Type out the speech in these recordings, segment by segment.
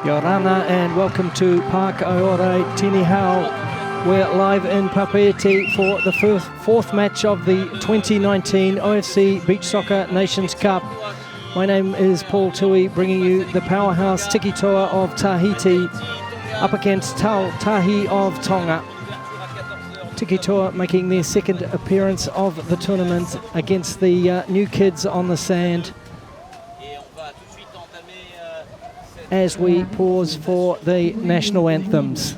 Yorana, and welcome to Park Aore Tini Hau. We're live in Papeete for the fourth match of the 2019 OFC Beach Soccer Nations Cup. My name is Paul Tui, bringing you the powerhouse Tiki Toa of Tahiti up against Tahi of Tonga. Tiki Toa making their second appearance of the tournament against the new kids on the sand. As we pause for the national anthems.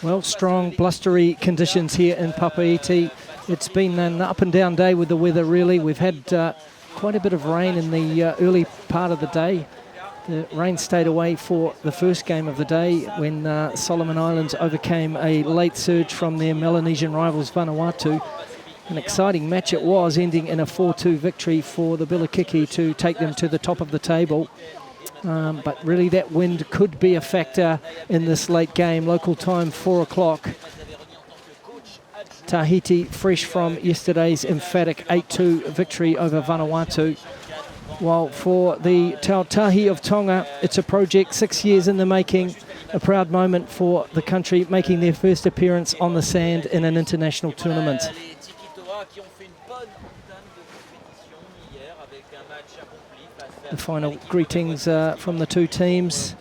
Well, strong, blustery conditions here in Papeete. It's been an up and down day with the weather, really. We've had quite a bit of rain in the early part of the day. The rain stayed away for the first game of the day when Solomon Islands overcame a late surge from their Melanesian rivals Vanuatu. An exciting match it was, ending in a 4-2 victory for the Bilakiki to take them to the top of the table. But really that wind could be a factor in this late game. Local time 4 o'clock. Tahiti fresh from yesterday's emphatic 8-2 victory over Vanuatu. While for the Tahi of Tonga, it's a project 6 years in the making. A proud moment for the country making their first appearance on the sand in an international tournament. The final greetings from the two teams.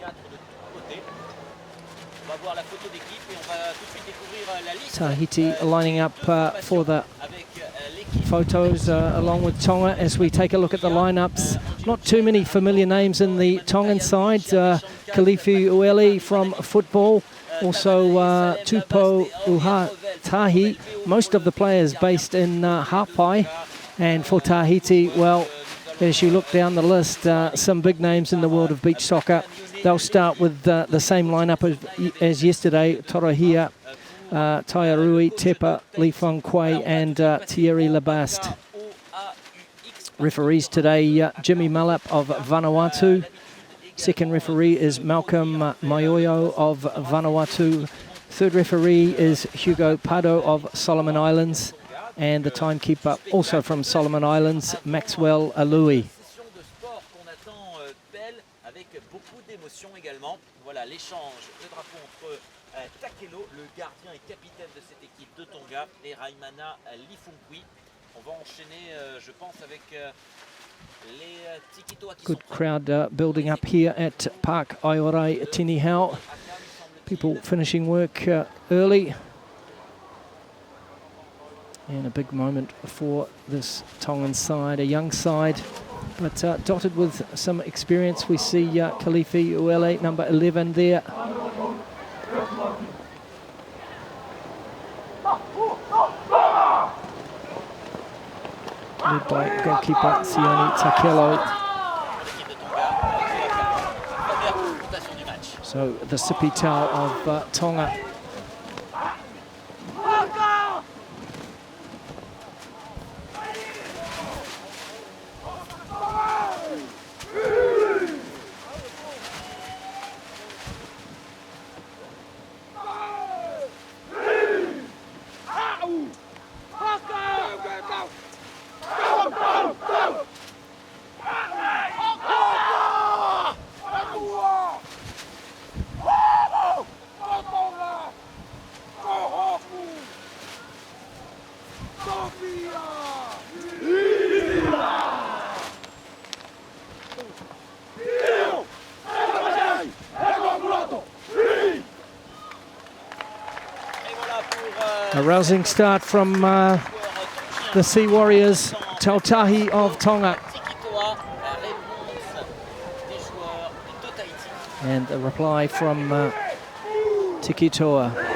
Tahiti lining up for the photos along with Tonga as we take a look at the lineups. Not too many familiar names in the Tongan side. Kalifi Ueli from football. Also Tupo Uhatahi. Most of the players based in Hapai. And for Tahiti, well, as you look down the list, some big names in the world of beach soccer. They'll start with the same lineup as yesterday. Torohia, Taiarui, Tepa, Li Feng Kuei and Thierry Labaste. Referees today, Jimmy Malap of Vanuatu. Second referee is Malcolm Maioio of Vanuatu. Third referee is Hugo Pardo of Solomon Islands. And the timekeeper, also from Solomon Islands, Maxwell Alui. Voilà l'échange de drapeau entre Takelo, le gardien et capitaine de cette équipe de Tonga, et Raimana Lifunkwi. On va enchaîner, je pense, avec les Tikitoa qui Good crowd building up here at Park Aorai Tinihau. People finishing work early. And a big moment for this Tongan side, a young side, but dotted with some experience. We see Kalifi Uele, number 11 there. Led by goalkeeper Sione Takelo. So the sippy towel of Tonga. A rousing start from the Sea Warriors, Tautahi of Tonga. And a reply from Tikitoa.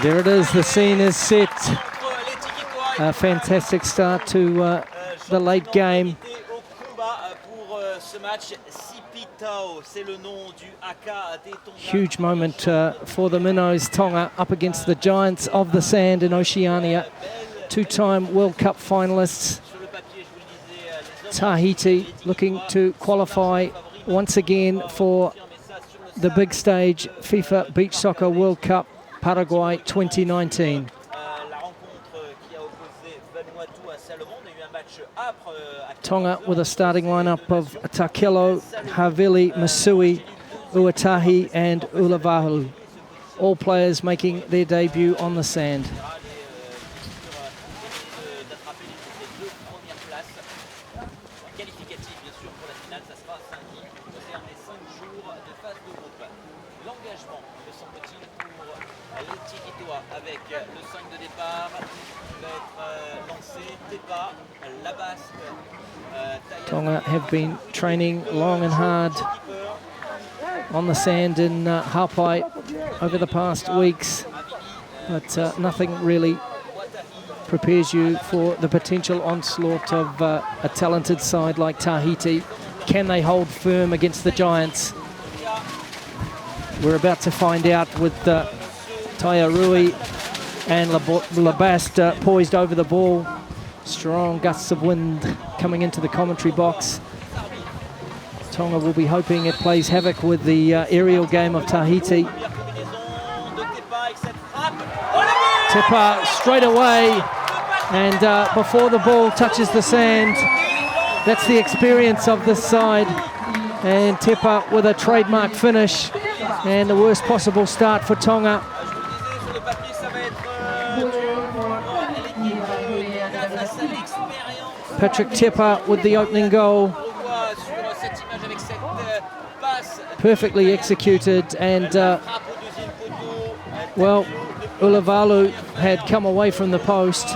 There it is, the scene is set. A fantastic start to the late game. Huge moment for the Minnows, Tonga, up against the Giants of the Sand in Oceania. Two-time World Cup finalists. Tahiti looking to qualify once again for the big stage, FIFA Beach Soccer World Cup Paraguay 2019. Tonga with a starting lineup of Takelo, Havili, Masui, Uatahi and Ulavahu. All players making their debut on the sand. Tonga have been training long and hard on the sand in Hapai over the past weeks, but nothing really prepares you for the potential onslaught of a talented side like Tahiti. Can they hold firm against the Giants? We're about to find out with Taia Rui and Labast poised over the ball. Strong gusts of wind coming into the commentary box. Tonga will be hoping it plays havoc with the aerial game of Tahiti. Tipper straight away, and before the ball touches the sand. That's the experience of this side. And Tipper with a trademark finish, and the worst possible start for Tonga. Patrick Tipper with the opening goal. sur cette image avec cette passe. Perfectly executed, and well, Ulavalu had come away from the post,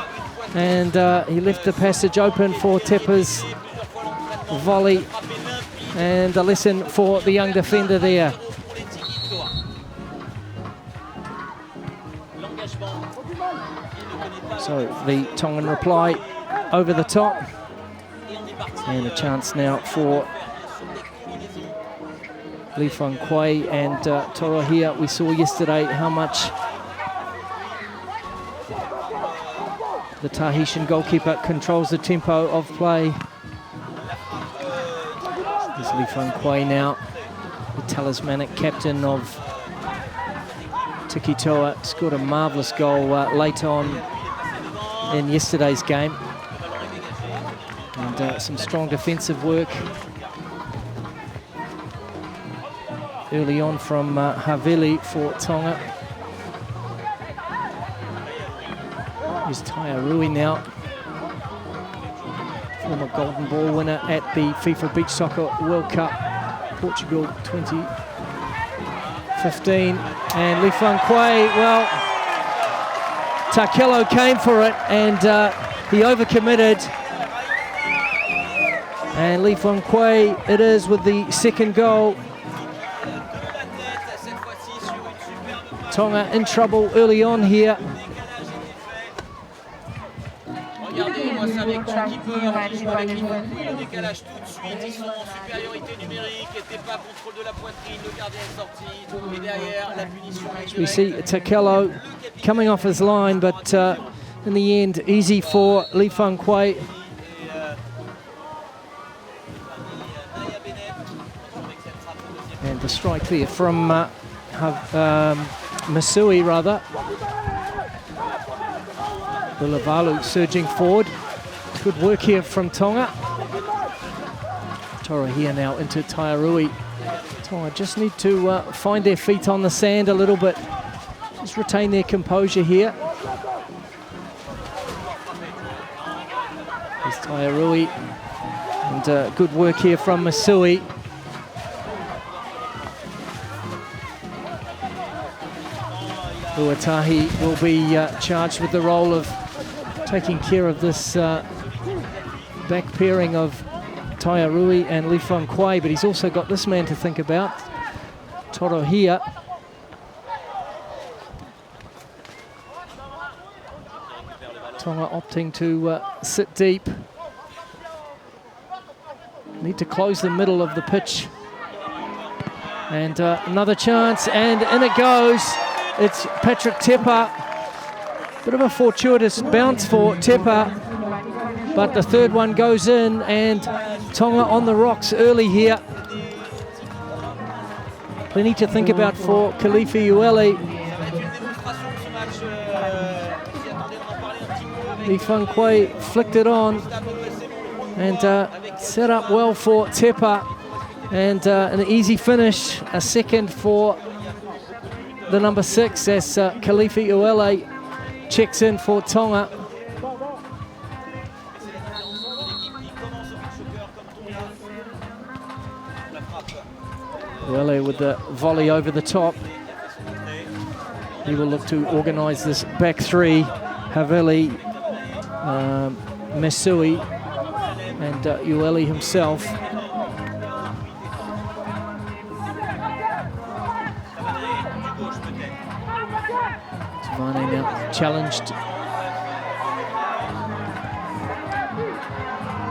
and he left the passage open for Tepa's volley, and a lesson for the young defender there. So the Tongan reply over the top, and a chance now for Li Feng Kuei and Torohia. We saw yesterday how much the Tahitian goalkeeper controls the tempo of play. There's Li Feng Kuei now, the talismanic captain of Tiki Toa. Scored a marvellous goal late on in yesterday's game. And some strong defensive work early on from Havili for Tonga. Here's Tairui now, former Golden Ball winner at the FIFA Beach Soccer World Cup, Portugal 2015. And Li Feng Kuei, well, Takelo came for it, and he overcommitted. And Li Feng Kuei it is with the second goal. Tonga in trouble early on here. Regardez-moi ça avec qui peut avec Li Feng Kuei, le décalage tout de suite, ils sont en supériorité numérique, n'était pas contrôle de la poitrine, le gardien est sorti, et derrière la punition est directe. We see Takelo coming off his line, but in the end, easy for Li Feng Kuei. And the strike there from Masui, rather. Ulavalu surging forward. Good work here from Tonga. Torohia now into Tairui. Tonga just need to find their feet on the sand a little bit. Just retain their composure here. There's Tairui. And good work here from Masui. Uatahi will be charged with the role of taking care of this back pairing of Tairui and Li Feng Kuei, but he's also got this man to think about, Torohia. Tonga opting to sit deep. Need to close the middle of the pitch. And another chance, and in it goes. It's Patrick Tepa. Bit of a fortuitous bounce for Tepa, but the third one goes in, and Tonga on the rocks early here. Plenty to think about for Kalifi Uele. Li Feng Kuei flicked it on and set up well for Tepa, and an easy finish, a second for the number 6 as Kalifi Uele checks in for Tonga. Uele with the volley over the top. He will look to organise this back three. Havili, Masui and Uele himself. Vane now challenged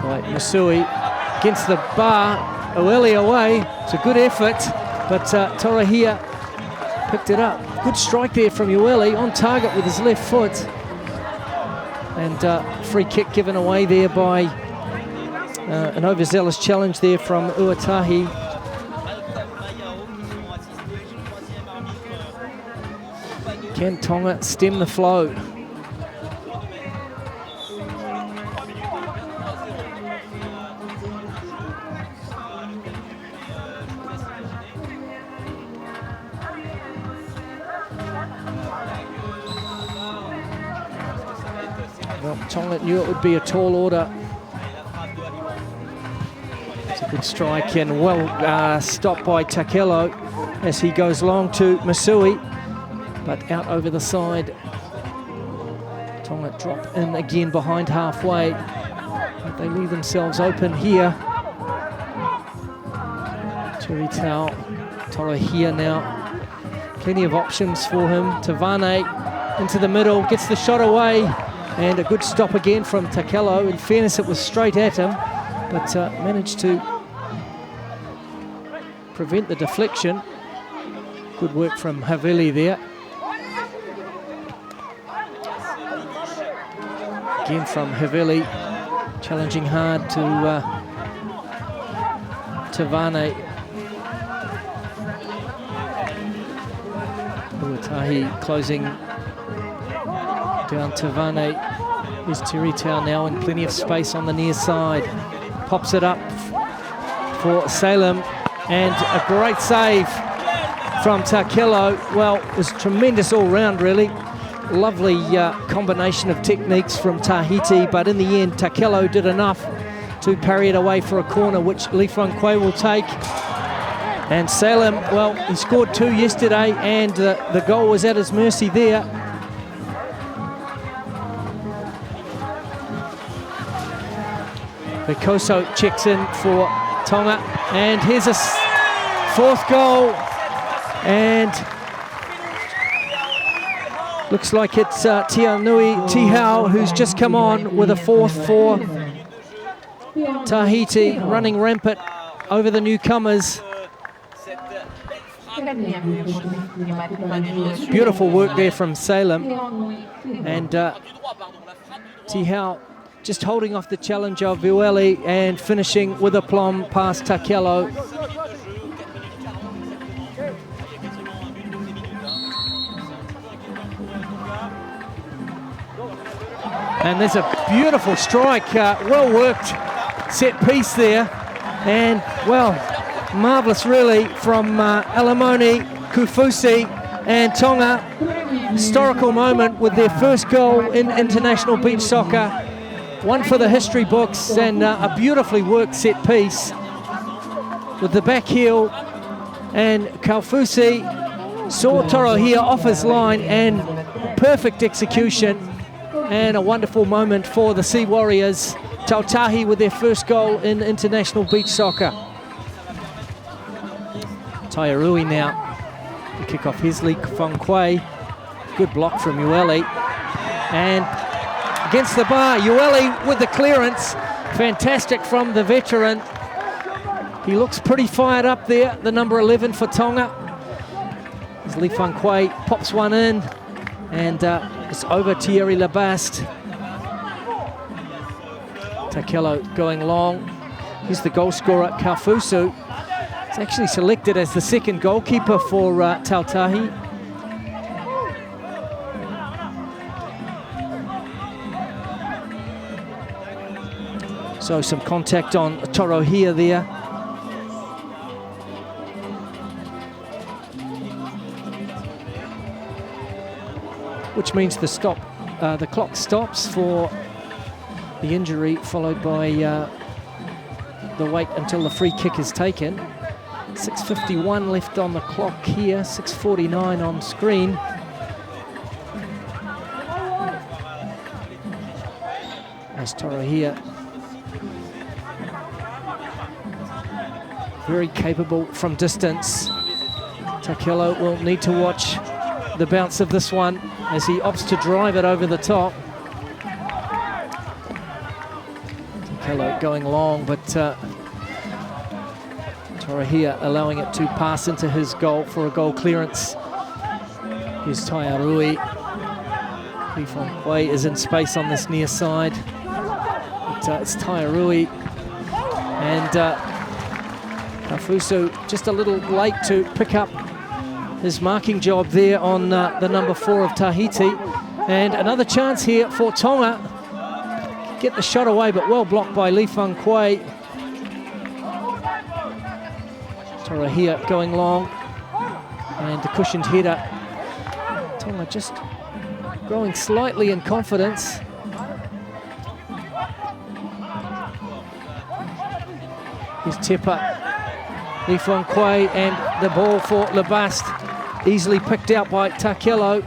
by Masui against the bar. Uele away. It's a good effort, but Torohia picked it up. Good strike there from Uele, on target with his left foot. And free kick given away there by an overzealous challenge there from Uatahi. Can Tonga stem the flow? Well, Tonga knew it would be a tall order. It's a Good strike and well stopped by Takelo as he goes long to Masui, but out over the side. Tonga drop in again behind halfway, but they leave themselves open here. Tiritau, Torohia now, plenty of options for him. Tavane into the middle, gets the shot away, and a good stop again from Takelo. In fairness, it was straight at him, but managed to prevent the deflection. Good work from Havili there. Again from Havili, challenging hard to Tavane. Uatahi closing down Tavane. Here's Tiritau now in plenty of space on the near side. Pops it up for Salem, and a great save from Takelo. Well, it was tremendous all round, really. Lovely combination of techniques from Tahiti, but in the end, Takelo did enough to parry it away for a corner, which Lee Fung Kwei will take. And Salem, well, he scored 2 yesterday, and the goal was at his mercy there. Vikoso checks in for Tonga, and here's a 4th goal, and looks like it's Tianui Tihau who's just come on with a 4th for Tahiti, running rampant over the newcomers. Beautiful work there from Salem, and Tihau just holding off the challenge of Viueli and finishing with aplomb past Takelo. And there's a beautiful strike, well worked set piece there, and well, marvellous really from Alamoni, Kufusi and Tonga. Historical moment with their first goal in international beach soccer. One for the history books, and a beautifully worked set piece with the back heel, and Kaufusi saw Torohia off his line, and perfect execution, and a wonderful moment for the Sea Warriors. Tautahi with their first goal in international beach soccer. Tairui now to kick off his Lee Fung Kwei. Good block from Ueli, and against the bar, Ueli with the clearance. Fantastic from the veteran. He looks pretty fired up there, the number 11 for Tonga. As Lee Fung Kwei pops one in, and it's over Thierry Labaste. Takelo going long. Here's the goal scorer, Kaufusu. He's actually selected as the second goalkeeper for Tautahi. So some contact on Torohia there. Which means the clock stops for the injury, followed by the wait until the free kick is taken. 6:51 left on the clock here, 6:49 on screen. As Torohia, very capable from distance. Takelo will need to watch the bounce of this one as he opts to drive it over the top. Takelo going long, but Torohia allowing it to pass into his goal for a goal clearance. Here's Tairui. Lee Fung Kwei is in space on this near side. But, it's Tairui, and Kaufusu just a little late to pick up his marking job there on the number 4 of Tahiti. And another chance here for Tonga. Get the shot away, but well blocked by Lee Fung Kwei. Torohia going long, and the cushioned header. Tonga just growing slightly in confidence. Here's Tepa, Li Fong Kui, and the ball for Labaste. Easily picked out by Takelo.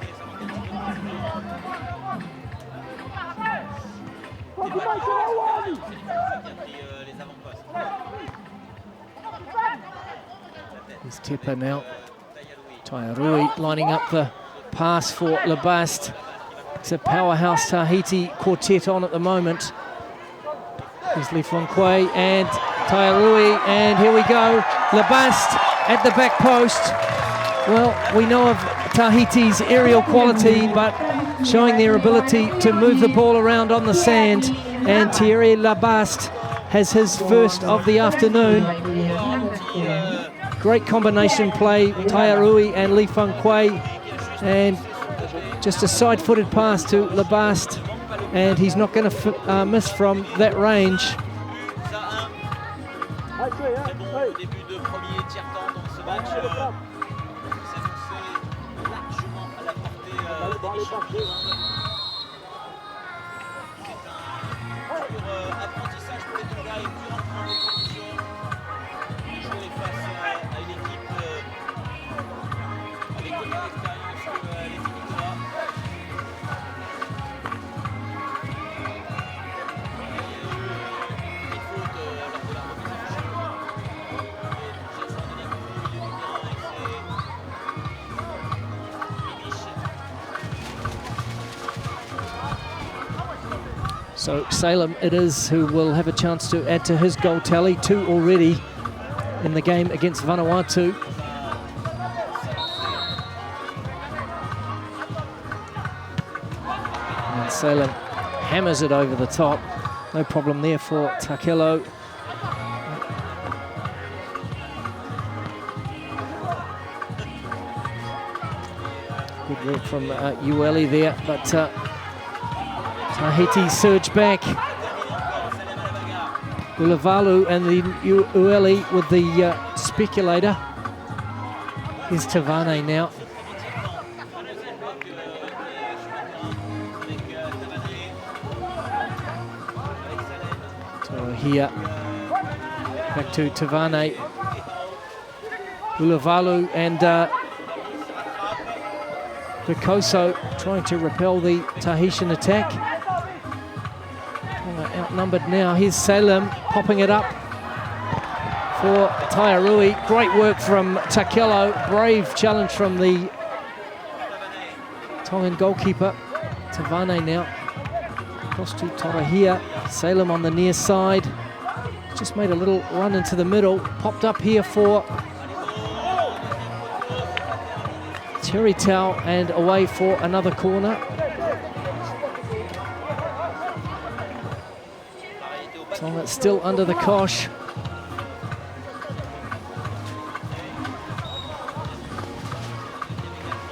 Here's Tepa now. Taiarui lining up the pass for Labaste. It's a powerhouse Tahiti quartet on at the moment. Here's Li Fong Kui and Taiarui, and here we go. Labaste at the back post. Well, we know of Tahiti's aerial quality, but showing their ability to move the ball around on the sand. And Thierry Labaste has his first of the afternoon. Great combination play, Taiarui and Li Fong Kui, and just a side-footed pass to Labaste, and he's not going to miss from that range. So Salem it is who will have a chance to add to his goal tally, 2 already in the game against Vanuatu. And Salem hammers it over the top. No problem there for Takelo. Good work from Ueli there, but Tahiti surge back. Ulavalu and the Ueli with the speculator. Here's Tavane now. So here, back to Tavane. Ulavalu and Picoso trying to repel the Tahitian attack. Outnumbered now. Here's Salem popping it up for Taiarui. Great work from Takelo. Brave challenge from the Tongan goalkeeper. Tavane now. Across to Torahia. Salem on the near side. Just made a little run into the middle. Popped up here for Teritau and away for another corner. Tonga still under the cosh.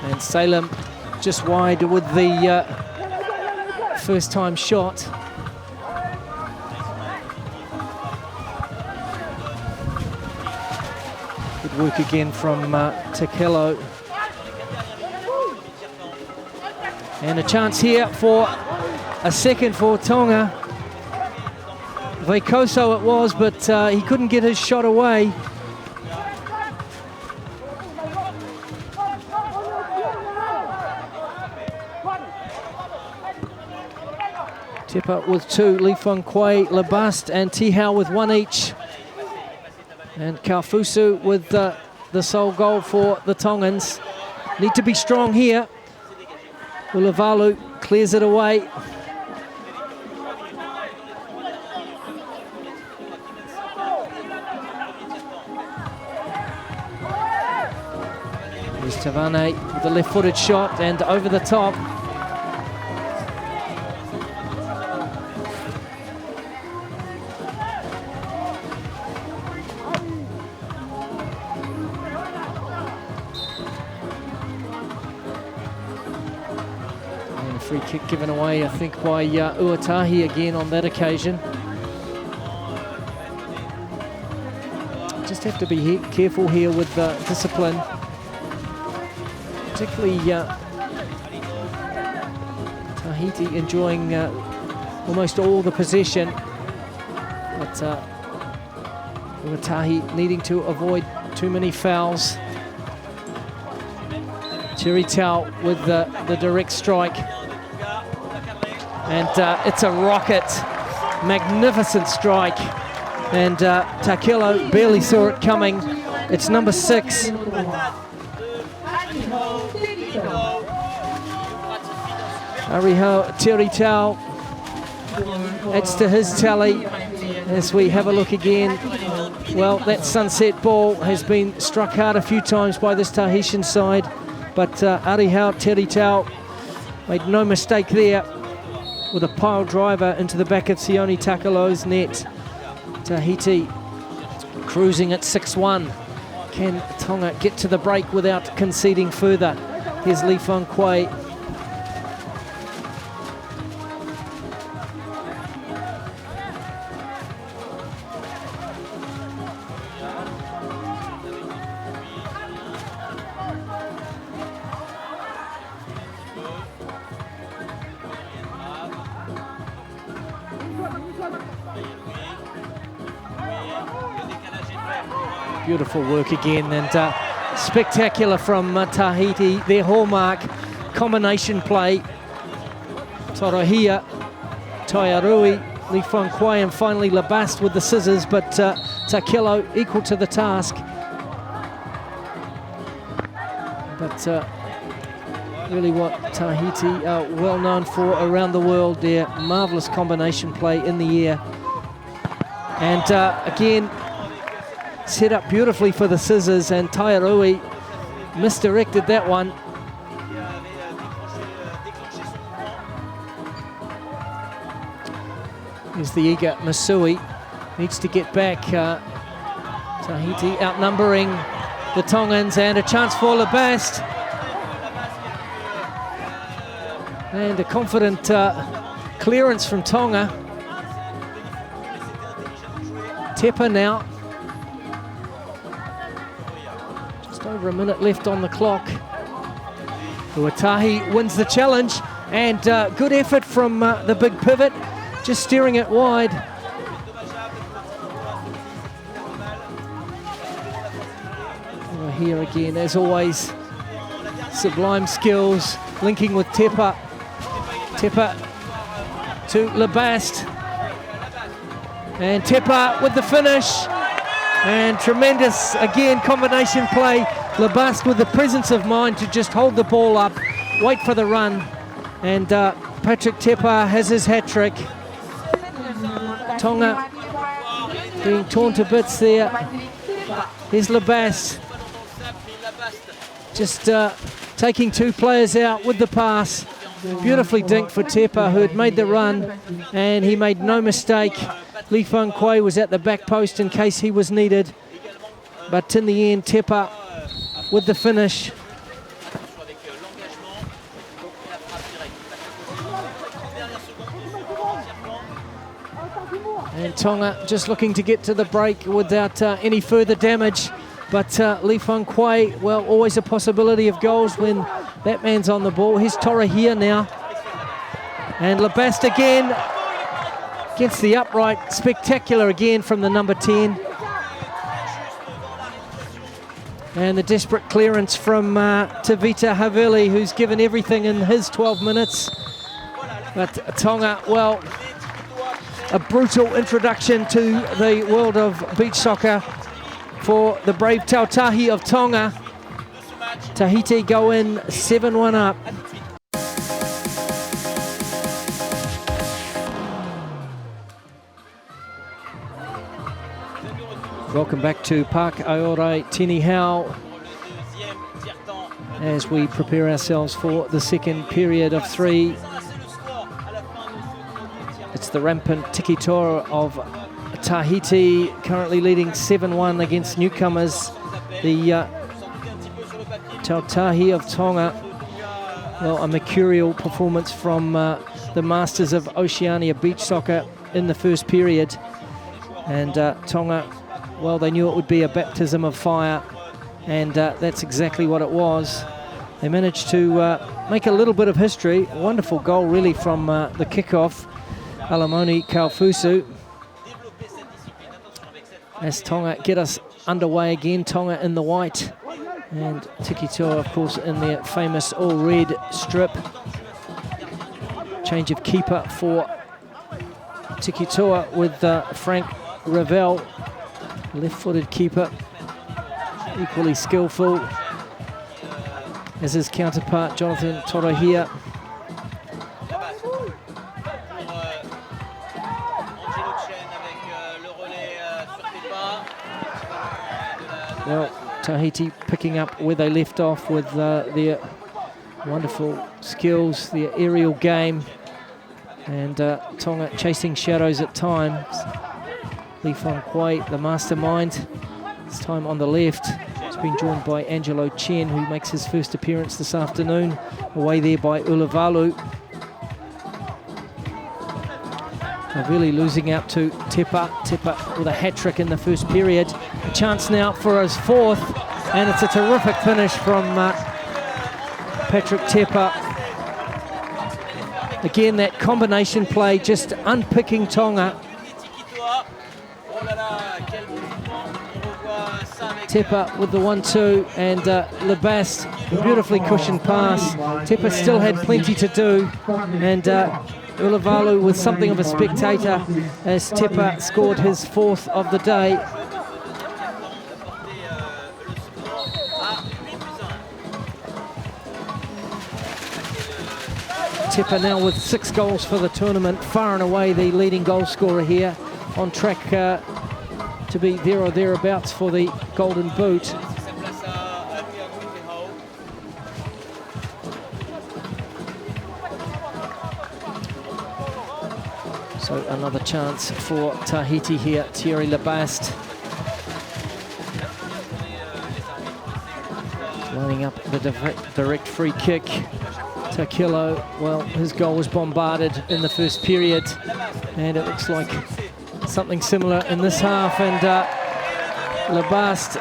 And Salem just wide with the first time shot. Good work again from Takelo. And a chance here for a second for Tonga. Veikoso it was, but he couldn't get his shot away. Tepa with 2, Li Fong Kui, Labaste and Tihau with 1 each. And Kaufusu with the sole goal for the Tongans. Need to be strong here. Ulavalu clears it away. Here's Tavane with the left-footed shot and over the top. And a free kick given away, I think, by Uatahi again on that occasion. Just have to be careful here with discipline. Particularly Tahiti enjoying almost all the possession, but Tahiti needing to avoid too many fouls. Cherry Tau with the direct strike. And it's a rocket. Magnificent strike. And Takelo barely saw it coming. It's number 6. Ariho Cherry Tau adds to his tally as we have a look again. Well, that sunset ball has been struck hard a few times by this Tahitian side, but Ariho Cherry Tau made no mistake there with a pile driver into the back of Sione Takelo's net. Tahiti cruising at 6-1. Can Tonga get to the break without conceding further? Here's Lee Fong Kwei. Beautiful work again, and spectacular from Tahiti, their hallmark combination play. Torohia, Taiarui, Lee Fong Kwei, and finally Labast with the scissors, but Takelo equal to the task. But really what Tahiti are well known for around the world, their marvellous combination play in the air. And again, set up beautifully for the scissors, and Taiarui misdirected that one. Here's the eager Masui, needs to get back. Tahiti outnumbering the Tongans, and a chance for Labast. And a confident clearance from Tonga. Tepa now. Over a minute left on the clock. Huatahi wins the challenge, and good effort from the big pivot, just steering it wide. Over here again, as always, sublime skills, linking with Tepa. Tepa to Labast, and Tepa with the finish. And tremendous, again, combination play. Labast with the presence of mind to just hold the ball up, wait for the run. And Patrick Tepa has his hat-trick. Tonga being torn to bits there. Here's Labast. Just taking 2 players out with the pass. Beautifully dinked for Tepa, who had made the run, and he made no mistake. Lee Fong Kwei was at the back post in case he was needed. But in the end, Tepa with the finish. And Tonga just looking to get to the break without any further damage. But Lee Fong Kwei, well, always a possibility of goals when that man's on the ball. Here's Torohia now. And Labast again against the upright. Spectacular again from the number 10. And the desperate clearance from Tavita Havili, who's given everything in his 12 minutes. But Tonga, well, a brutal introduction to the world of beach soccer for the brave Tautahi of Tonga. Tahiti go in 7-1 up. Welcome back to Park Aore Tini Hau as we prepare ourselves for the second period of 3. It's the rampant tiki-toa of Tahiti, currently leading 7-1 against newcomers, the Tautahi of Tonga. Well, a mercurial performance from the Masters of Oceania Beach Soccer in the first period. And Tonga, well, they knew it would be a baptism of fire, and that's exactly what it was. They managed to make a little bit of history. A wonderful goal, really, from the kickoff, Alamoni Kaufusu. as Tonga get us underway again. Tonga in the white and Tikitoa, of course, in their famous all-red strip. Change of keeper for Tikitoa with Frank Ravel, left-footed keeper, equally skillful as his counterpart Jonathan Torohia. Well, Tahiti picking up where they left off with their wonderful skills, their aerial game, and Tonga chasing shadows at times. Lee Fong Kwei, the mastermind, this time on the left. He's been joined by Angelo Chen, who makes his first appearance this afternoon, away there by Ulavalu. They're really losing out to Tepa. Tepa with a hat-trick in the first period. A chance now for his fourth, and it's a terrific finish from Patrick Tepa. Again, that combination play just unpicking Tonga. Tepa with the 1-2, and Lebast, beautifully cushioned pass. Tepa still had plenty to do, and Ulavalu with something of a spectator as Tepa scored his fourth of the day. Tepa now with 6 goals for the tournament, far and away the leading goal scorer here, on track to be there or thereabouts for the Golden Boot. So another chance for Tahiti here, Thierry Lebast. Lining up the direct free kick. Takilo, well, his goal was bombarded in the first period, and it looks like something similar in this half, and Lebast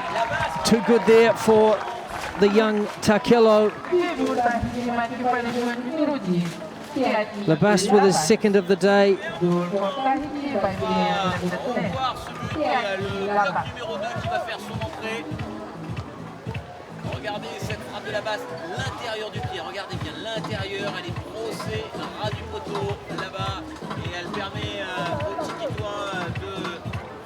too good there for the young Takilo. Lebast with his second of the day. Regardez cette frappe de Lebast, l'intérieur du pied, regardez bien l'intérieur, elle est brossée, ras du poteau là-bas, et elle permet au Tikitoa de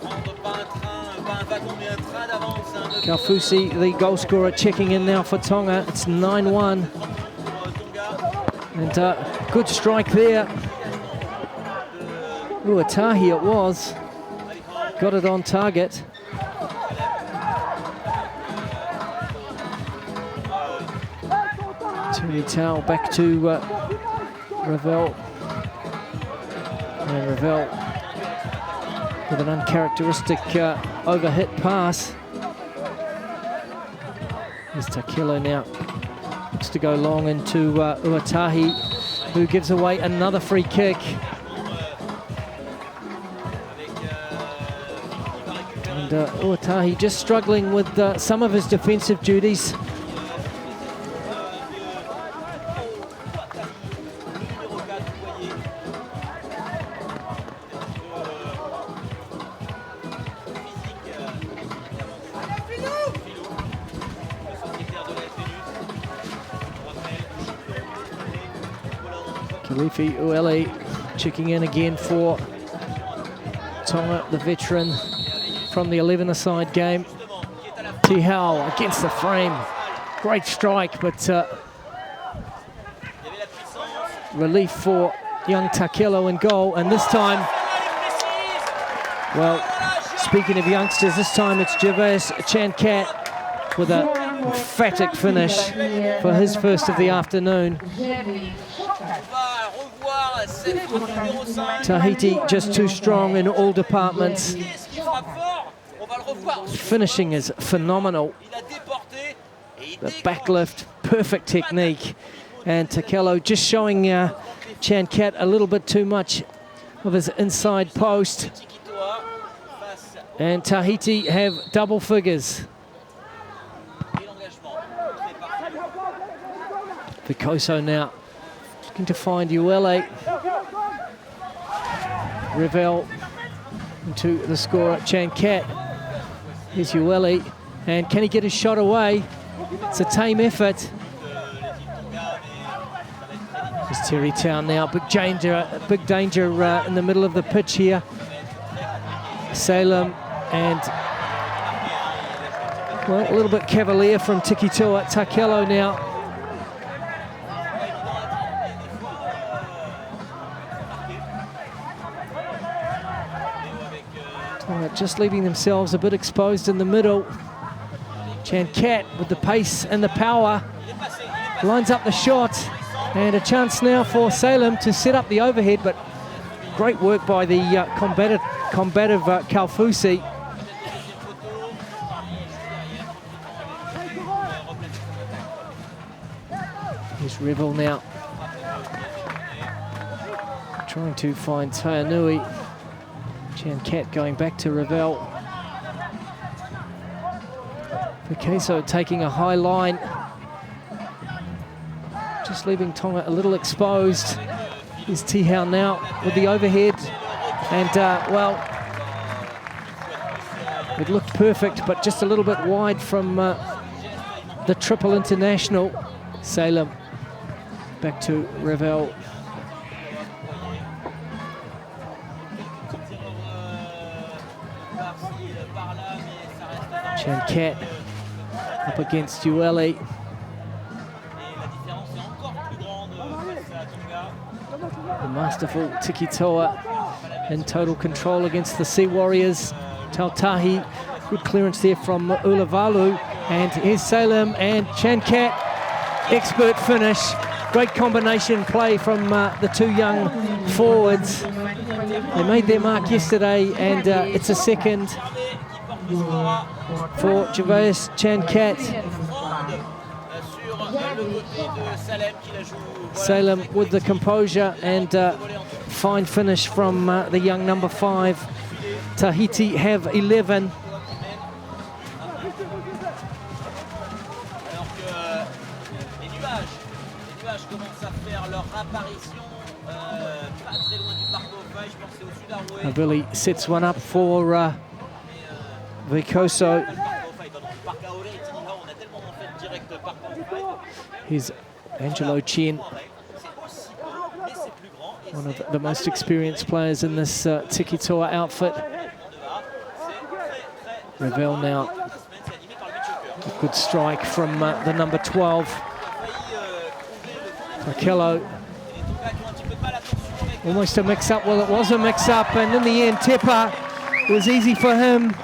prendre pas un train, pas un wagon, mais un train d'avance. Kaufusi, the goal scorer, checking in now for Tonga. It's 9-1. And good strike there. Uatahi it was. Got it on target. Tao back to Ravel. And Ravel with an uncharacteristic overhit pass. Here's Takilo now. Looks to go long into Uatahi, who gives away another free kick. And Uatahi just struggling with some of his defensive duties. Kilifi Uele checking in again for Tonga, the veteran from the 11-a-side game. Tihau against the frame. Great strike, but relief for young Takilo in goal. And this time, well, speaking of youngsters, this time it's Gervais Chancat with a emphatic finish for his first of the afternoon. Tahiti just too strong in all departments. Finishing is phenomenal. The backlift, perfect technique. And Takelo just showing Chancat a little bit too much of his inside post. And Tahiti have double figures. Vicoso now looking to find Uele. Revel into the scorer, Chancat. Here's Ueli, and can he get his shot away? It's a tame effort. There's Terrytown now, big danger in the middle of the pitch here. Salem and, well, a little bit cavalier from Tikitoa. Takelo now. Just leaving themselves a bit exposed in the middle. Chancat with the pace and the power. Lines up the shot. And a chance now for Salem to set up the overhead, but great work by the combative Kalfusi. Here's Revel now. Trying to find Tainui. Chancat going back to Revel. Picasso taking a high line. Just leaving Tonga a little exposed. Here's Tihau now with the overhead. And, well, it looked perfect, but just a little bit wide from the triple international. Salem back to Revel. Chancat up against Ueli. The masterful Tikitoa in total control against the Sea Warriors. Tautahi, good clearance there from Ulavalu. And here's Salem and Chancat. Expert finish. Great combination play from the two young forwards. They made their mark yesterday, and it's a second for Gervais Chancat. Salem with the composure and fine finish from the young number 5. Tahiti have 11. Billy sets one up for Vicoso. Here's Angelo Chien, one of the most experienced players in this Tikitoa outfit. Revel now. A good strike from the number 12. Takello. Almost a mix-up. Well, it was a mix-up, and in the end, Tepa was easy for him.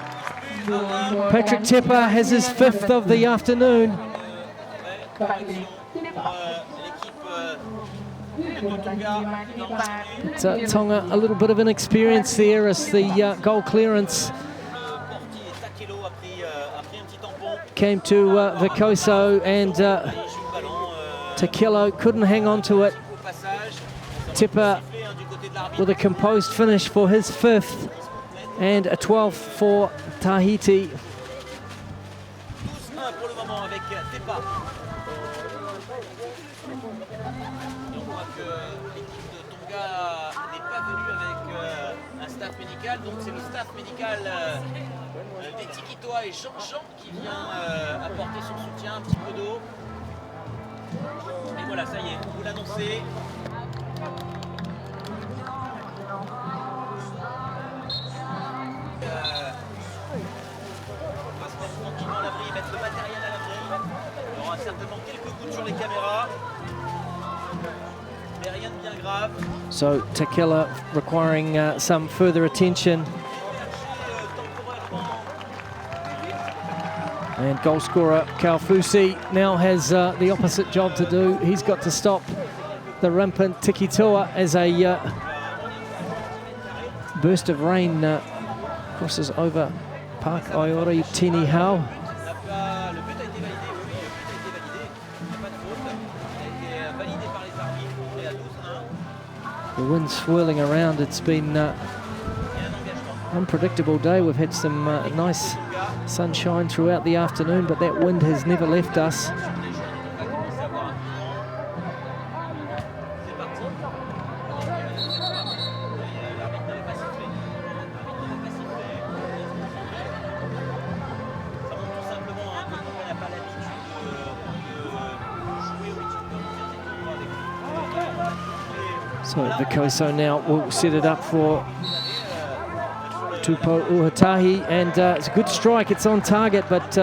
Patrick Tepa has his 5th of the afternoon. Tonga, a little bit of inexperience there as the goal clearance came to Vicoso, and Takello couldn't hang on to it. Tepa with a composed finish for his 5th, and a 12th for Tahiti. Donc c'est le staff médical des Tikitoa et Jean-Jean qui vient apporter son soutien, un petit peu d'eau. Et voilà, ça y est, on vous l'annonçait. On va se mettre tranquillement à l'abri, mettre le matériel à l'abri. Il y aura certainement quelques gouttes sur les caméras. Mais rien de bien grave. So Takela requiring some further attention. And goal scorer Kalfusi now has the opposite job to do. He's got to stop the rampant Tikitoa as a burst of rain crosses over Park Aiori Tinihau. The wind's swirling around. It's been an unpredictable day. We've had some nice sunshine throughout the afternoon, but that wind has never left us. So Vikoso now will set it up for Tupo Uhatahi, and it's a good strike, it's on target, but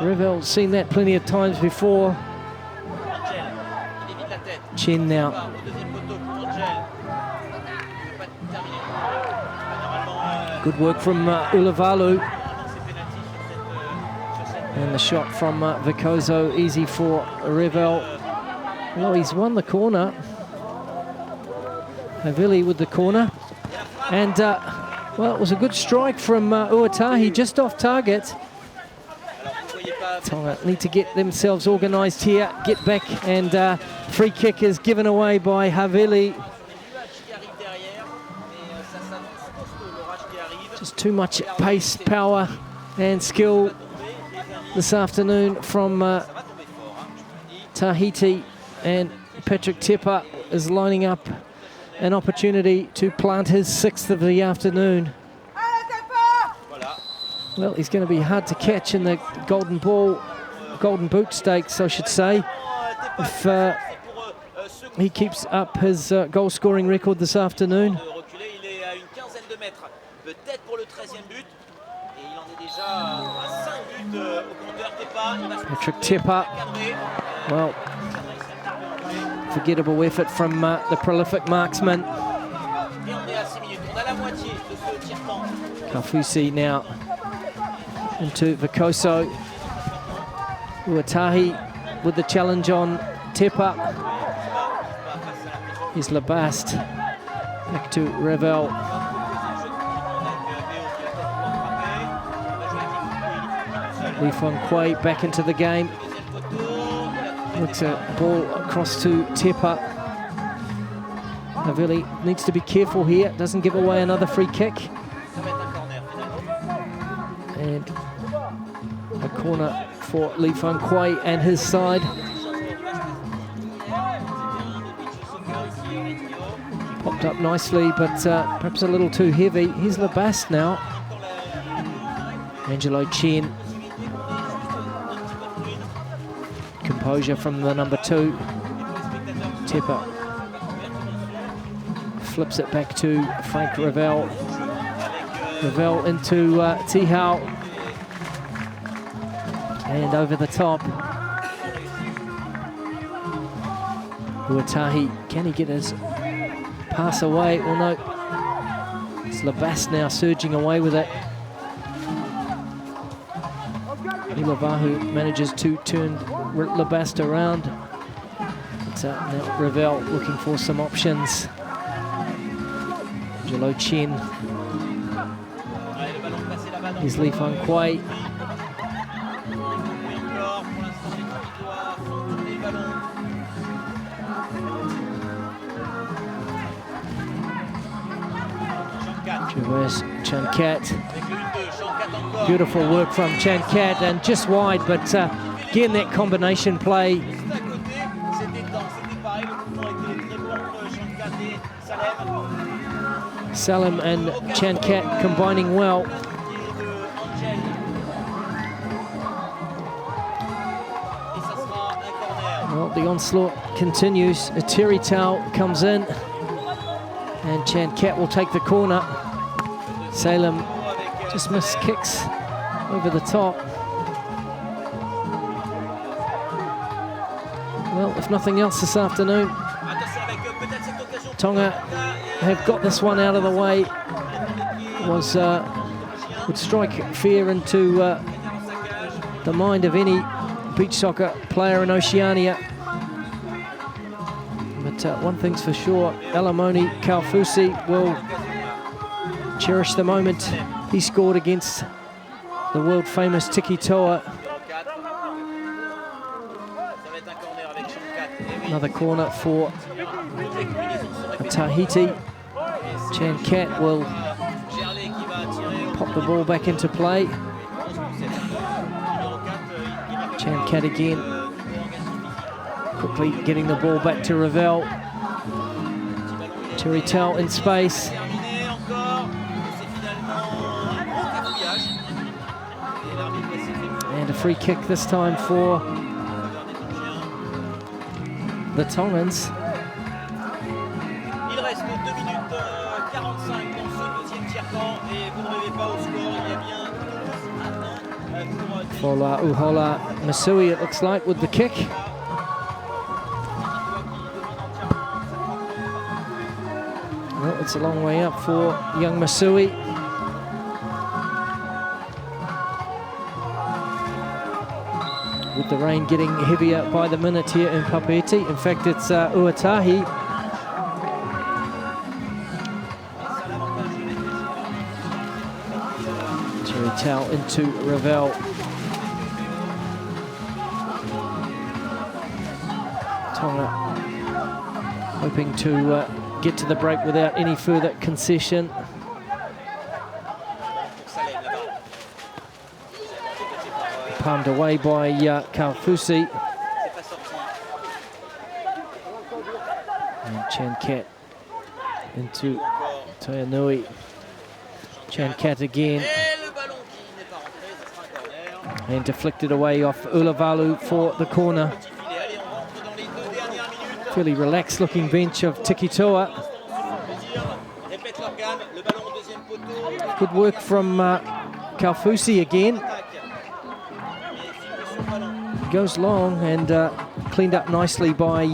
Revel's seen that plenty of times before. Chen now. Good work from Ulavalu. And the shot from Vikoso, easy for Revel. Well, he's won the corner. Havili with the corner. And, well, it was a good strike from Uhatahi, just off target. Tonga need to get themselves organised here, get back, and free kick is given away by Havili. Just too much pace, power and skill this afternoon from Tahiti, and Patrick Tepa is lining up an opportunity to plant his 6th of the afternoon. Well, he's going to be hard to catch in the golden boot stakes, I should say, if he keeps up his goal scoring record this afternoon. Patrick Tepa, well, forgettable effort from the prolific marksman. Kaufusi now into Vikoso. Uhatahi with the challenge on Tepa. Here's Labast. Back to Revel. Li Feng Kui back into the game. Looks a ball across to Tepa. Havili needs to be careful here, doesn't give away another free kick. And a corner for Li Feng Kui and his side. Popped up nicely, but perhaps a little too heavy. Here's Labast now. Angelo Chen. Composure from the number 2. Tepa flips it back to Frank Revel. Revel into Tihau. And over the top. Uhatahi, can he get his pass away? Well, no. It's Labast now surging away with it. Ilavahu manages to turn Labast around. It's now Revel looking for some options. Angelo Chen. Here's Li Feng Kui. Traverse Chankat. Beautiful work from Chankat, and just wide, but again that combination play. Salim and Chankat combining well. Well, the onslaught continues. A Terry Tau comes in, and Chankat will take the corner. Salem just missed kicks over the top. Well, if nothing else this afternoon, Tonga have got this one out of the way. Would strike fear into the mind of any beach soccer player in Oceania. But one thing's for sure, Alamoni Kaufusi will cherish the moment he scored against the world-famous Tiki Toa. Another corner for Tahiti. Chankat will pop the ball back into play. Chankat again, quickly getting the ball back to Revel. Terry Tau in space. And a free kick this time for the Tongans. Fola Uhola Masui, it looks like, with the kick. Well, it's a long way up for young Masui. With the rain getting heavier by the minute here in Papeete. In fact, it's Uatahi. Cherry Tau into Ravel. Tonga hoping to get to the break without any further concession. Palmed away by Kaufusi. And Chancat into Toyanui. Chancat again. And deflected away off Ulavalu for the corner. Fairly relaxed looking bench of Tikitoa. Good work from Kaufusi again. Goes long and cleaned up nicely by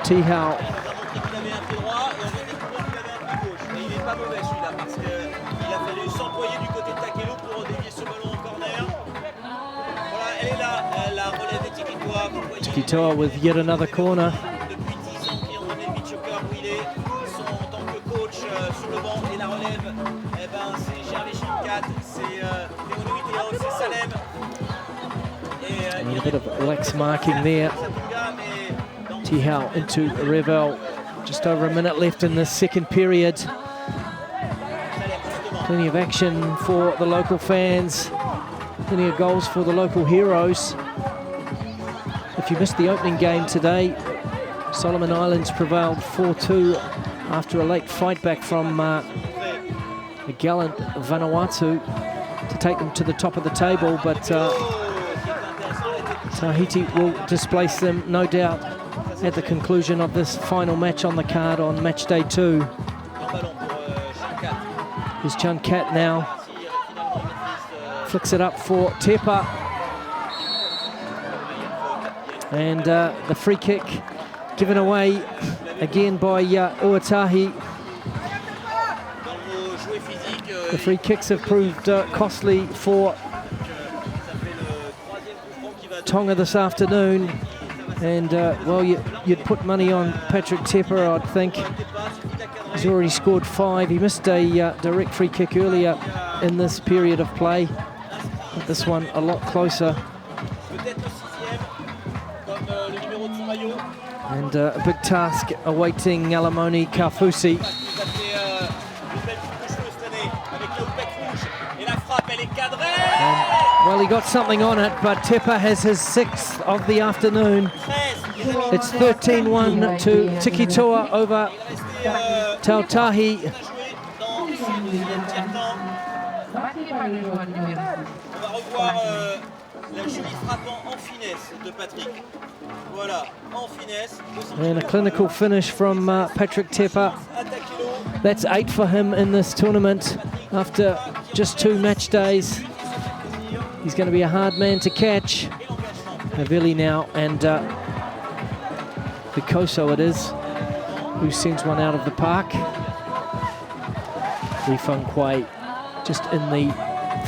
Tihau. Tikitoa with yet another corner. And a bit of lax marking there. Tihau into Revel. Just over a minute left in the second period. Plenty of action for the local fans. Plenty of goals for the local heroes. If you missed the opening game today, Solomon Islands prevailed 4-2 after a late fight back from a gallant Vanuatu to take them to the top of the table, but Tahiti will displace them, no doubt, at the conclusion of this final match on the card on match day 2. Here's Chancat now. Flicks it up for Tepa. And the free kick given away again by Uatahi. The free kicks have proved costly for Tonga this afternoon. And, well, you'd put money on Patrick Tepa, I'd think. He's already scored 5. He missed a direct free kick earlier in this period of play. But this one a lot closer. And a big task awaiting Alamoni Kaufusi. Well, he got something on it, but Tepa has his 6th of the afternoon. It's 13-1 to Tikitoa over Tautahi. And a clinical finish from Patrick Tepa. That's 8 for him in this tournament after just 2 match days. He's going to be a hard man to catch. Havili now, and Picoso it is, who sends one out of the park. Li Feng Kuei just in the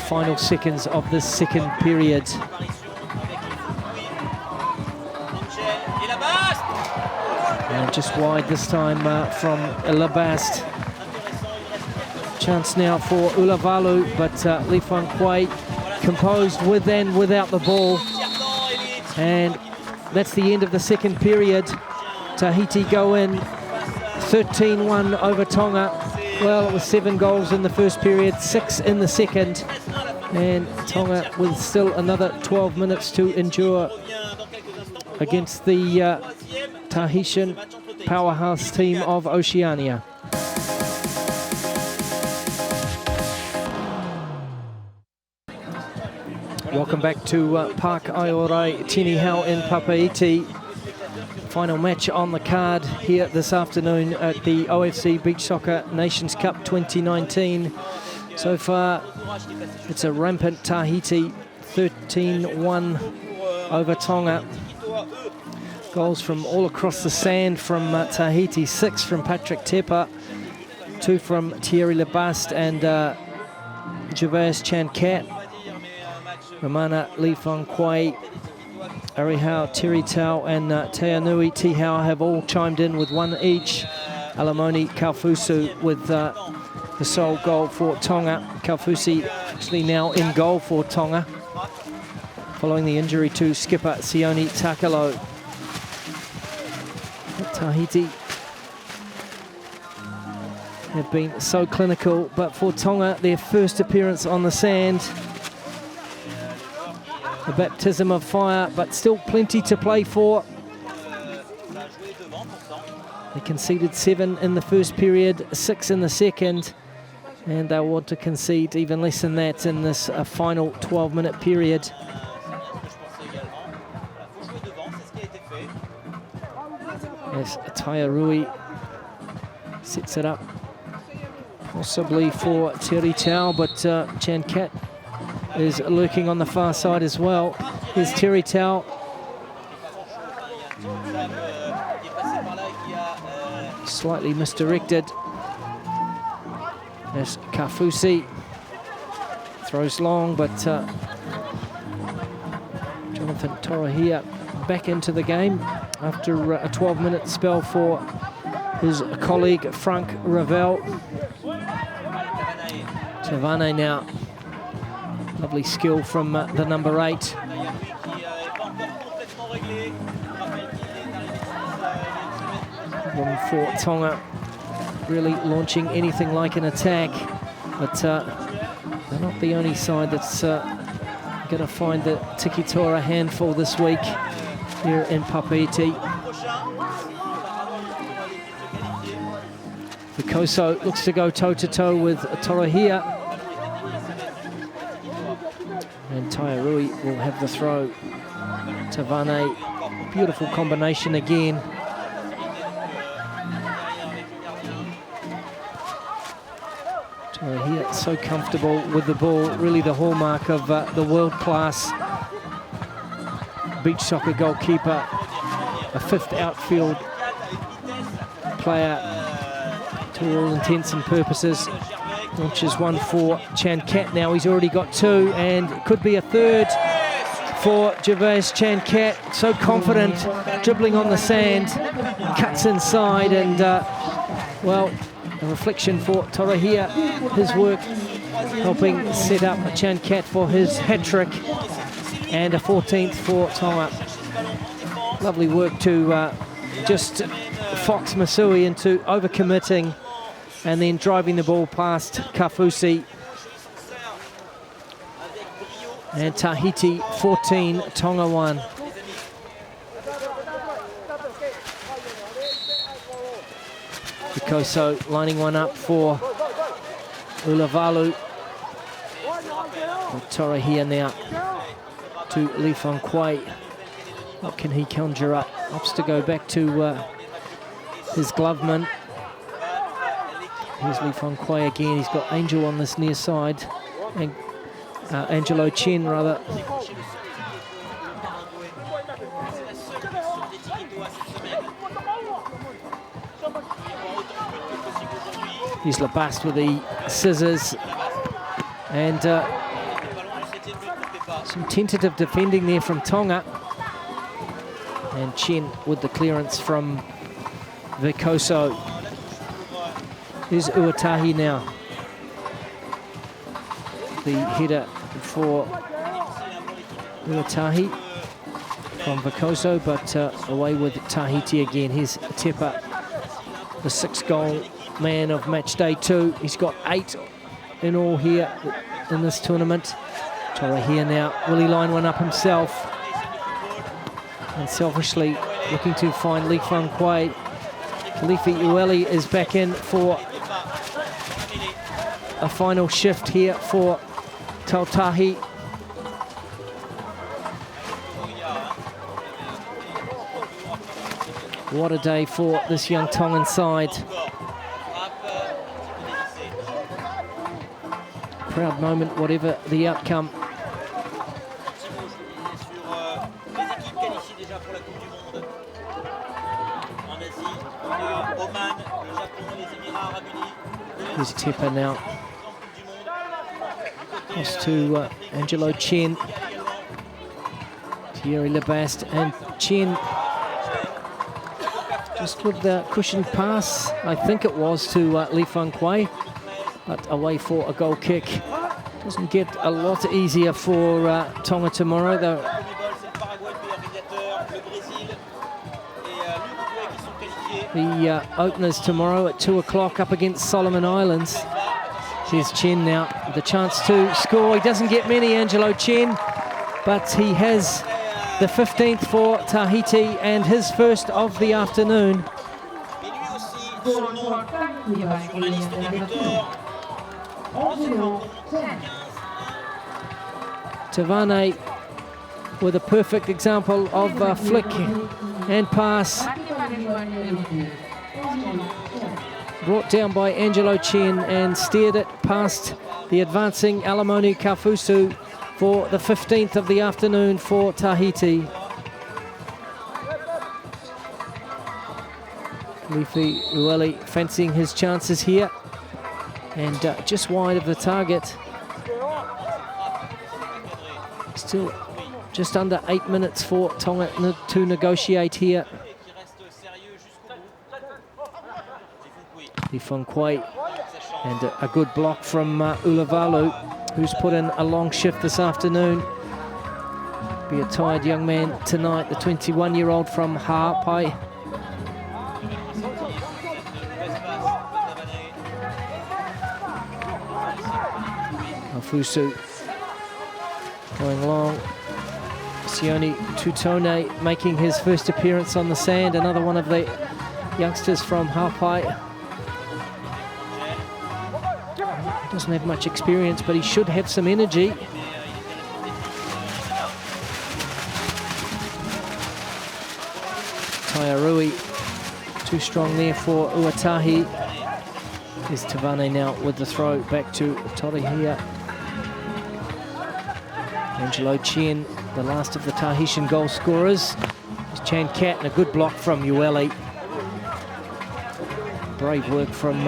final seconds of this second period. And just wide this time from Labast. Chance now for Ulavalu, but Li Feng Kuei composed with and without the ball. And that's the end of the second period. Tahiti go in 13-1 over Tonga. Well, it was 7 goals in the first period, 6 in the second. And Tonga with still another 12 minutes to endure against the Tahitian powerhouse team of Oceania. Welcome back to Park Aorai Tinihau in Papeete. Final match on the card here this afternoon at the OFC Beach Soccer Nations Cup 2019. So far, it's a rampant Tahiti, 13-1 over Tonga. Goals from all across the sand from Tahiti, 6 from Patrick Tepa, 2 from Thierry Lebaste and Gervais Chancat. Ramana Lifangquai, Arihau, Tiritau and Teanui Tihau have all chimed in with 1 each. Alamoni Kaufusu with the sole goal for Tonga. Kaufusi actually now in goal for Tonga, following the injury to skipper Sione Takalo. Tahiti have been so clinical, but for Tonga, their first appearance on the sand, a baptism of fire, but still plenty to play for. They conceded 7 in the first period, 6 in the second, and they'll want to concede even less than that in this final 12-minute period. Yes, Ataya Rui sets it up, possibly for Tiritau, but Chancat is lurking on the far side as well. Here's Tiritau. Slightly misdirected. There's Kaufusi. Throws long, but Jonathan Torahia back into the game after a 12-minute spell for his colleague Frank Ravel. Tavane now. Lovely skill from the number 8. Problem for Tonga, really launching anything like an attack, but they're not the only side that's going to find the Tiki-Tora handful this week here in Papeete. Vikoso looks to go toe-to-toe with Torahia. And Tairui will have the throw. Tavane, beautiful combination again. Torahia so comfortable with the ball, really the hallmark of the world-class beach soccer goalkeeper, a 5th outfield player to all intents and purposes. Launches 1 for Chancat now. He's already got 2 and could be a 3rd for Gervais Chancat. So confident, dribbling on the sand, cuts inside and, well, a reflection for Torahia. His work helping set up Chancat for his hat-trick and a 14th for Tonga. Lovely work to just fox Masui into overcommitting and then driving the ball past Kaufusi. And Tahiti 14, Tonga 1. Vikoso lining one up for Ulavalu. Torahia now to Lifangquai. What can he conjure up? Opts to go back to his gloveman. Here's Lifangquai again. He's got Angel on this near side. And Angelo Chen, rather. Here's Lebaste with the scissors. And some tentative defending there from Tonga. And Chen with the clearance from Vikoso. Here's Uatahi now. The header for Uatahi from Vikoso, but away with Tahiti again. Here's Tepa, the 6-goal man of match day 2. He's got 8 in all here in this tournament. Torahia now. Will he line one up himself? And selfishly looking to find Lifangquai. Kalifi Ueli is back in for a final shift here for Tautahi. What a day for this young Tongan side. proud moment, whatever the outcome. Here's Tepa now. Cross to Angelo Chen. Thierry Labaste and Chen just with the cushioned pass, I think it was, to Li Feng Kui, but away for a goal kick. Doesn't get a lot easier for Tonga tomorrow, though. The openers tomorrow at 2 o'clock up against Solomon Islands. Here's Chen now, the chance to score. He doesn't get many, Angelo Chen, but he has the 15th for Tahiti and his first of the afternoon. Tavane with a perfect example of a flick and pass. Brought down by Angelo Chen and steered it past the advancing Alamoni Kaufusu for the 15th of the afternoon for Tahiti. Leafy Ueli fancying his chances here, and just wide of the target. Still just under 8 minutes for Tonga to negotiate here. Li Feng Kui, and a good block from Ulavalu, who's put in a long shift this afternoon. Be a tired young man tonight, the 21-year-old from Ha'apai. Alfusu going long. Sione Tutone making his first appearance on the sand, another one of the youngsters from Ha'apai. Doesn't have much experience, but he should have some energy. Taiarui too strong there for Uatahi. There's Tavane now with the throw back to Torihia. Angelo Chen, the last of the Tahitian goal scorers. There's Chan Cat and a good block from Ueli. Brave work from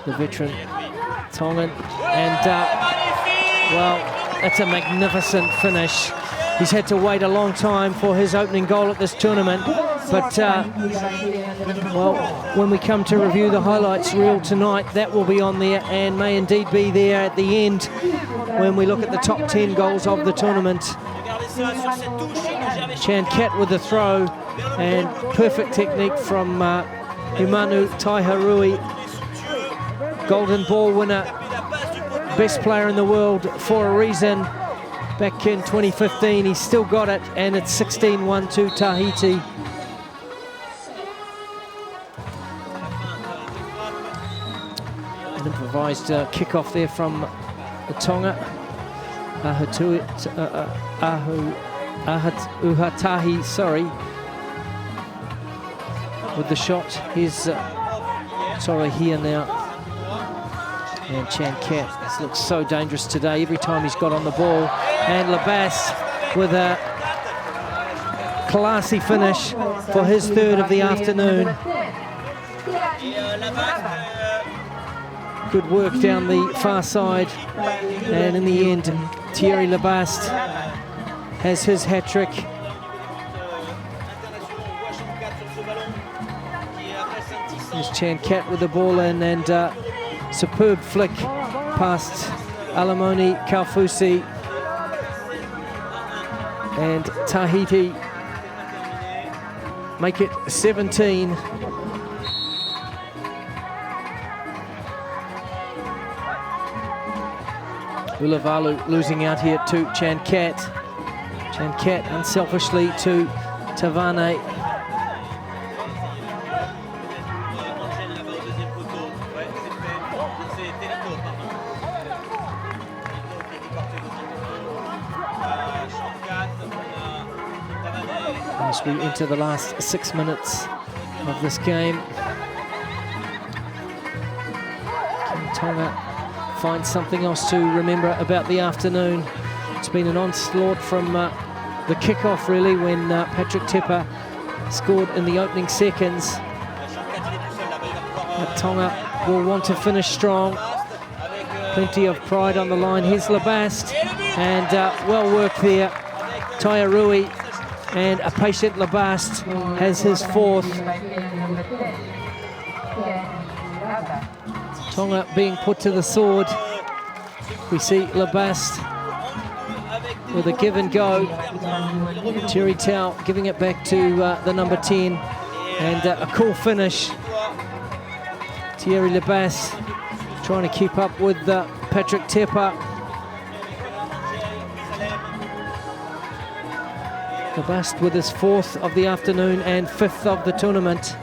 the veteran Tongan, and well, that's a magnificent finish. He's had to wait a long time for his opening goal at this tournament, but well, when we come to review the highlights reel tonight, that will be on there and may indeed be there at the end when we look at the top 10 goals of the tournament. Chan Cat with the throw, and perfect technique from Himanu Taiharui. Golden Ball winner, best player in the world for a reason. Back in 2015, he's still got it, and it's 16-1 to Tahiti. An improvised kickoff there from the Tonga. Uhatahi, sorry, with the shot. Here's Torihia now. And Chan Cat looks so dangerous today every time he's got on the ball. And Labaste with a classy finish for his third of the afternoon. Good work down the far side. And in the end, Thierry Labaste has his hat-trick. There's Chan Cat with the ball in, and superb flick past Alamoni Kaufusi, and Tahiti make it 17. Ulavalu losing out here to Chan Cat. Chan Cat unselfishly to Tavane. As we enter the last 6 minutes of this game, Tonga find something else to remember about the afternoon. It's been an onslaught from the kickoff, really, when Patrick Tepper scored in the opening seconds. But Tonga will want to finish strong. Plenty of pride on the line. Here's Labast, and well worked there. Taia Rui, and a patient Labast has his fourth. Tonga being put to the sword. We see Labast with a give and go. Terry Tau giving it back to the number 10, and a cool finish. Thierry Labast trying to keep up with Patrick Tepper. Labast with his fourth of the afternoon and fifth of the tournament.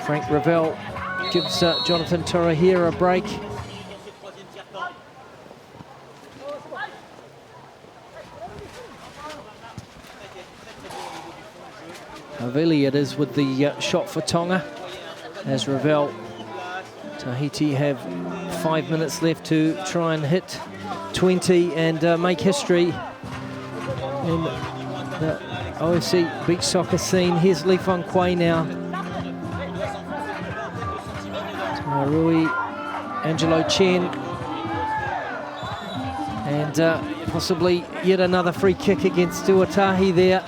Frank Ravel gives Jonathan Torahira a break. Havili it is with the shot for Tonga, as Ravel. Tahiti have 5 minutes left to try and hit 20 and make history in the OFC beach soccer scene. Here's Lee Fong Kwei now. Rui, Angelo Chen, and possibly yet another free kick against Tuatahi there.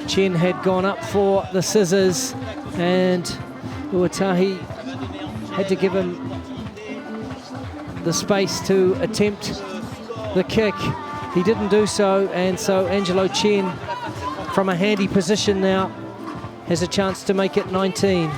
Chen had gone up for the scissors, and Tuatahi had to give him the space to attempt the kick. He didn't do so, and so Angelo Chen, from a handy position now, has a chance to make it 19.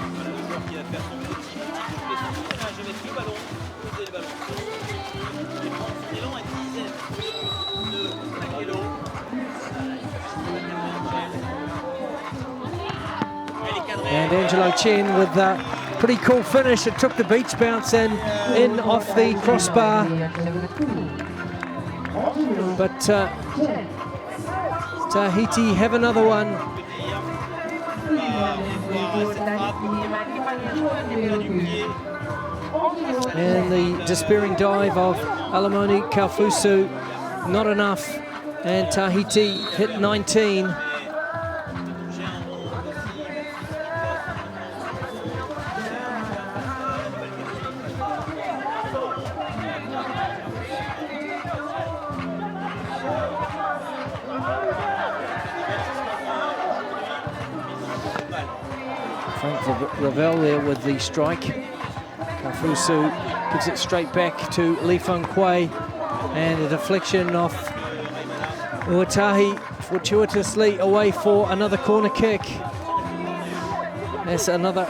And Angelo Chen with a pretty cool finish. It took the beach bounce and in off the crossbar. But Tahiti have another one. And the despairing dive of Alamoni Kaufusu, not enough. And Tahiti hit 19. Frank Ravel there with the strike. Kaufusu gives it straight back to Lee Fong Kwei, and a deflection off Uatahi, fortuitously away for another corner kick. As another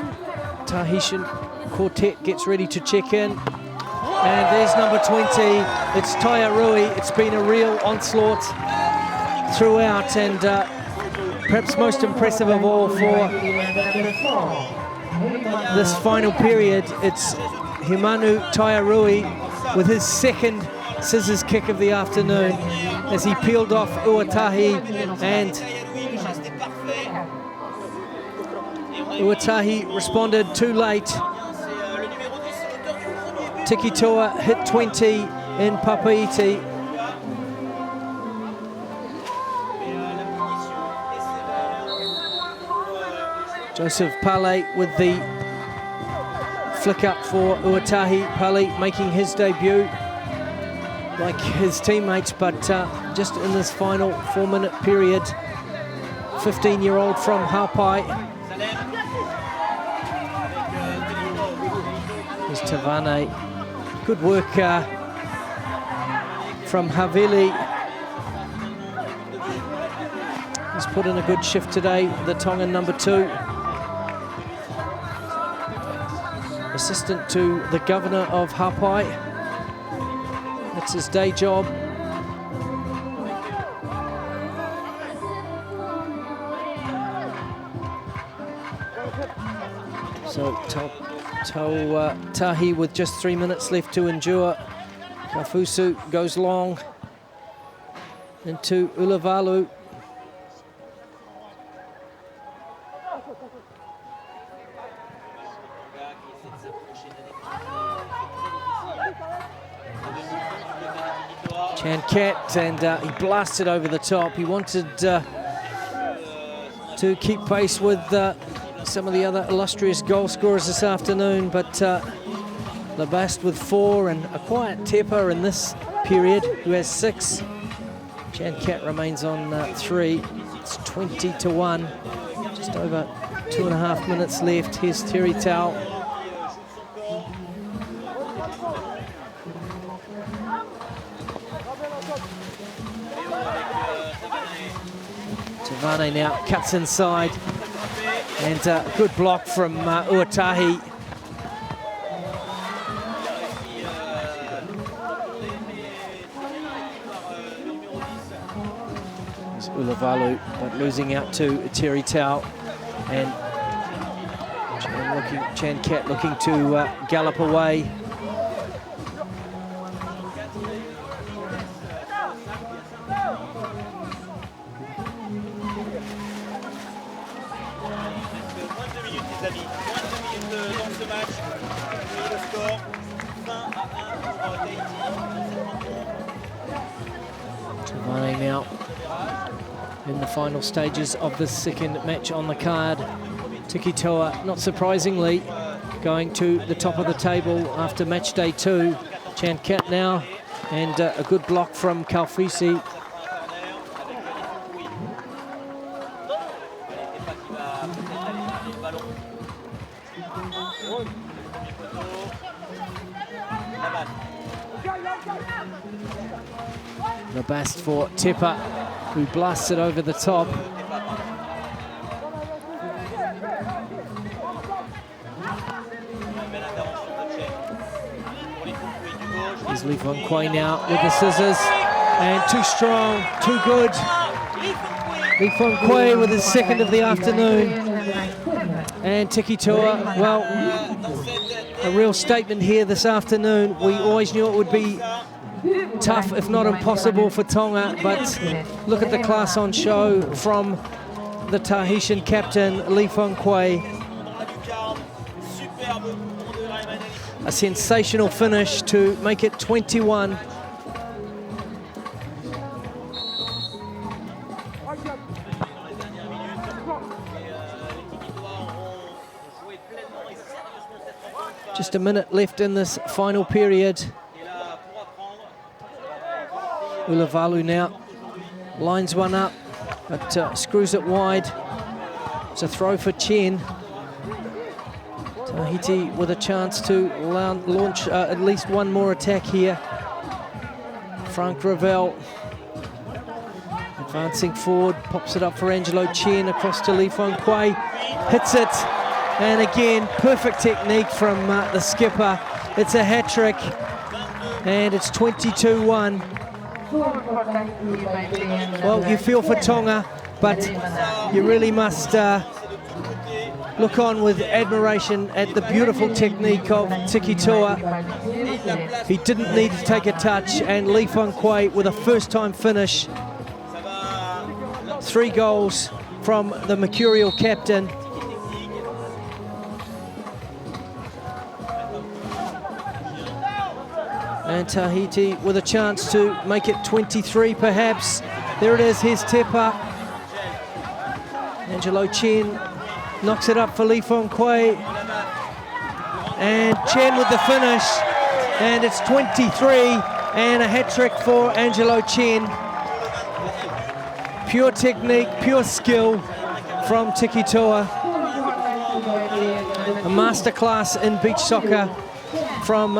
Tahitian quartet gets ready to check in. And there's number 20, it's Taia Rui. It's been a real onslaught throughout, and perhaps most impressive of all for this final period, it's Himanu Taia Rui with his second scissors kick of the afternoon as he peeled off Uatahi, and Uatahi responded too late. Tiki Toa hit 20 in Papeete. Joseph Pale with the flick up for Uatahi. Pale making his debut like his teammates, but just in this final 4-minute period. 15-year-old from Haupai. Here's Tavane. Good work from Havili. He's put in a good shift today, the Tongan number 2. Assistant to the governor of Haupai. That's his day job. So Tahi with just 3 minutes left to endure. Kaufusu goes long. into Ulavalu. Chan Cat, and he blasted over the top. He wanted to keep pace with some of the other illustrious goal scorers this afternoon, but Labast with 4 and a quiet Tepa in this period, who has 6. Chan Cat remains on 3. It's 20-1. Just over 2.5 minutes left. Here's Terry Tau. Tavane now cuts inside, and a good block from Uatahi. There's Ulavalu, but losing out to Terry Tau, and Chan Cat looking to gallop away. Tavane now in the final stages of the second match on the card. Tiki Toa, not surprisingly, going to the top of the table after match day 2. Chan Cat now, and a good block from Kalfisi. The best for Tepa, who blasts it over the top. Here's Lee Fong Kwei now with the scissors, and too strong, too good. Lee Fong Kwei with his second of the afternoon. And Tiki Toa, well, a real statement here this afternoon. We always knew it would be tough, if not impossible, for Tonga, but look at the class on show from the Tahitian captain, Lee Fong Kwei. A sensational finish to make it 21. Just a minute left in this final period. Ulavalu now lines one up, but screws it wide. It's a throw for Chen. Tahiti with a chance to launch at least one more attack here. Frank Ravel advancing forward, pops it up for Angelo Chen, across to Lee Fong Kwei, hits it, and again, perfect technique from the skipper. It's a hat-trick, and it's 22-1. Well, you feel for Tonga, but you really must look on with admiration at the beautiful technique of Tiki Toa. He didn't need to take a touch, and Lee Fong Kwei with a first-time finish. 3 goals from the mercurial captain. And Tahiti with a chance to make it 23 perhaps. There it is, here's Tepa. Angelo Chen knocks it up for Lee Fong Kwei. And Chen with the finish. And it's 23 and a hat-trick for Angelo Chen. Pure technique, pure skill from Tiki Toa. A masterclass in beach soccer from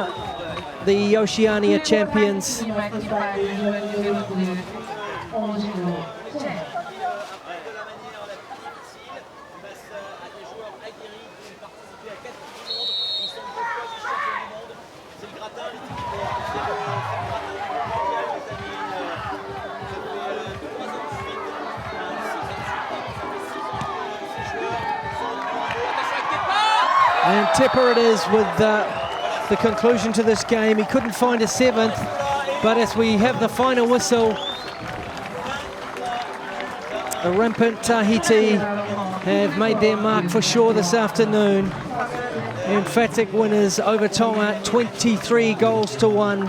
the Oceania champions. And Tepa it is with the conclusion to this game. He couldn't find a 7th, but as we have the final whistle, The rampant Tahiti have made their mark for sure this afternoon. Emphatic winners over Tonga, 23 goals to 1.